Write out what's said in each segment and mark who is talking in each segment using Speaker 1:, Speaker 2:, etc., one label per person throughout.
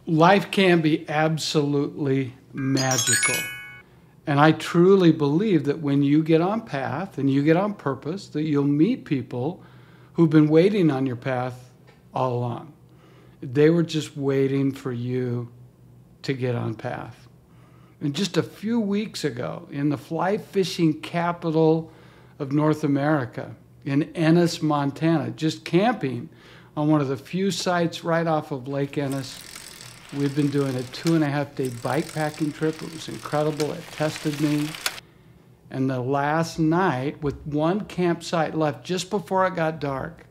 Speaker 1: Life can be absolutely magical. And I truly believe that when you get on path and you get on purpose, that you'll meet people who've been waiting on your path all along. They were just waiting for you to get on path. And just a few weeks ago, in the fly fishing capital of North America, in Ennis, Montana, just camping on one of the few sites right off of Lake Ennis. We've been doing a 2.5-day bike packing trip. It was incredible. It tested me. And the last night, with one campsite left, just before it got dark,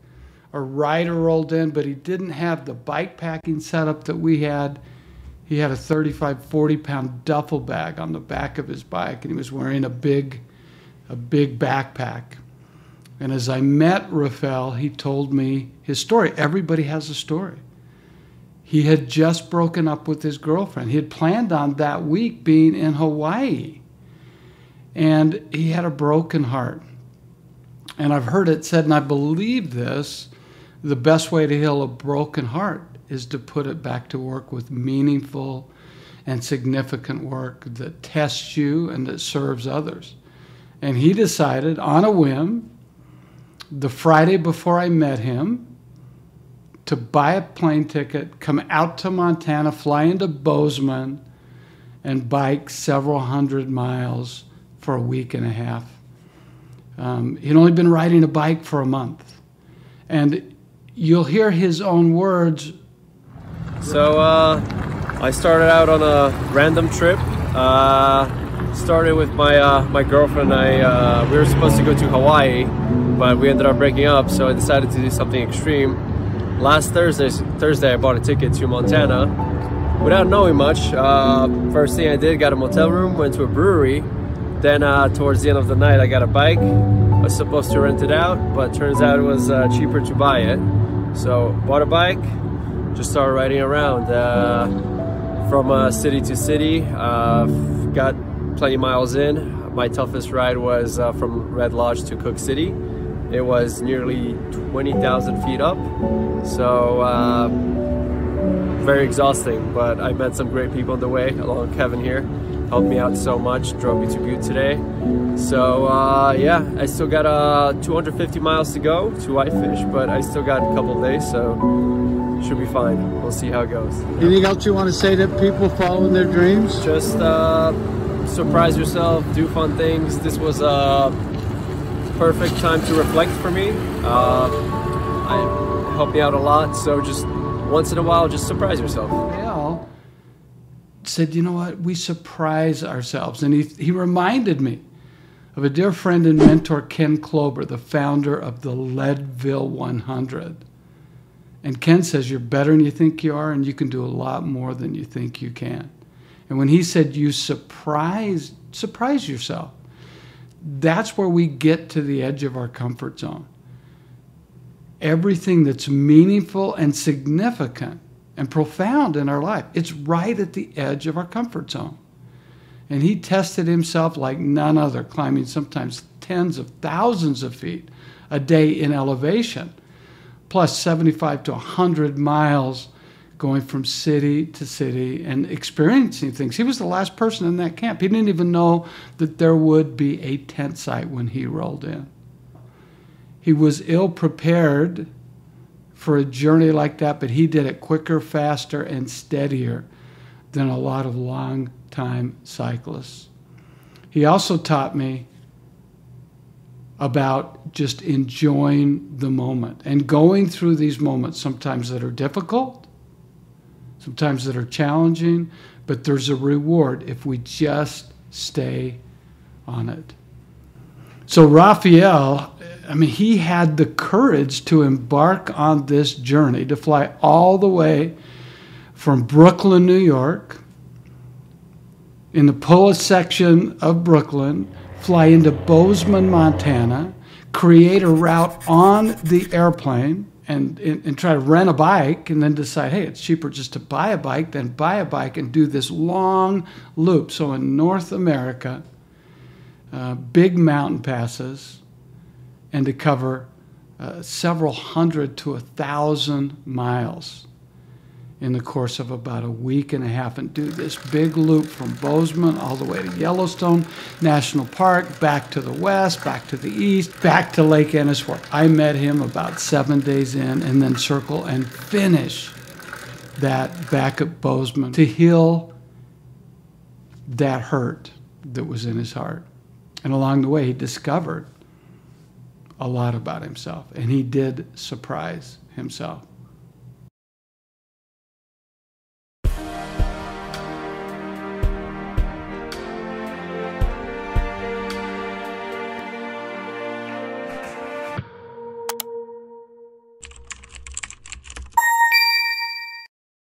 Speaker 1: a rider rolled in, but he didn't have the bike packing setup that we had. He had a 35, 40-pound duffel bag on the back of his bike, and he was wearing a big backpack. And as I met Rafael, he told me his story. Everybody has a story. He had just broken up with his girlfriend. He had planned on that week being in Hawaii. And he had a broken heart. And I've heard it said, and I believe this, the best way to heal a broken heart is to put it back to work with meaningful and significant work that tests you and that serves others. And he decided on a whim, the Friday before I met him, to buy a plane ticket, come out to Montana, fly into Bozeman, and bike several hundred miles for a week and a half. He'd only been riding a bike for a month. And you'll hear his own words.
Speaker 2: So I started out on a random trip. Started with my girlfriend. We were supposed to go to Hawaii, but we ended up breaking up, so I decided to do something extreme. Last Thursday I bought a ticket to Montana without knowing much. First thing I did, got a motel room, went to a brewery. Then towards the end of the night I got a bike. I was supposed to rent it out, but turns out it was cheaper to buy it. So bought a bike, just started riding around from city to city. Got plenty of miles in. My toughest ride was from Red Lodge to Cook City. It was nearly 20,000 feet up, so very exhausting, but I met some great people on the way, along Kevin here. Helped me out so much, drove me to Butte today. So yeah, I still got 250 miles to go to Whitefish, but I still got a couple of days, so should be fine. We'll see how it goes.
Speaker 1: Anything else you want to say to people following their dreams?
Speaker 2: Just surprise yourself, do fun things. This was a perfect time to reflect for me. I helped me out a lot, so just once in a while, just surprise yourself.
Speaker 1: Al said, you know what, we surprise ourselves. And he reminded me of a dear friend and mentor, Ken Klober, the founder of the Leadville 100. And Ken says, you're better than you think you are, and you can do a lot more than you think you can. And when he said you surprise yourself, that's where we get to the edge of our comfort zone. Everything that's meaningful and significant and profound in our life, it's right at the edge of our comfort zone. And he tested himself like none other, climbing sometimes tens of thousands of feet a day in elevation, plus 75 to 100 miles going from city to city and experiencing things. He was the last person in that camp. He didn't even know that there would be a tent site when he rolled in. He was ill-prepared for a journey like that, but he did it quicker, faster, and steadier than a lot of long-time cyclists. He also taught me about just enjoying the moment and going through these moments, sometimes that are difficult, sometimes that are challenging, but there's a reward if we just stay on it. So Rafael, I mean, he had the courage to embark on this journey, to fly all the way from Brooklyn, New York, in the Pula section of Brooklyn, fly into Bozeman, Montana, create a route on the airplane, and try to rent a bike, and then decide, hey, it's cheaper just to buy a bike than buy a bike and do this long loop. So in North America, big mountain passes, and to cover several hundred to 1,000 miles. in the course of about a week and a half and do this big loop from Bozeman all the way to Yellowstone National Park, back to the west, back to the east, back to Lake Ennis, where I met him about 7 days in, and then circle and finish that back at Bozeman to heal that hurt that was in his heart. And along the way, he discovered a lot about himself, and he did surprise himself.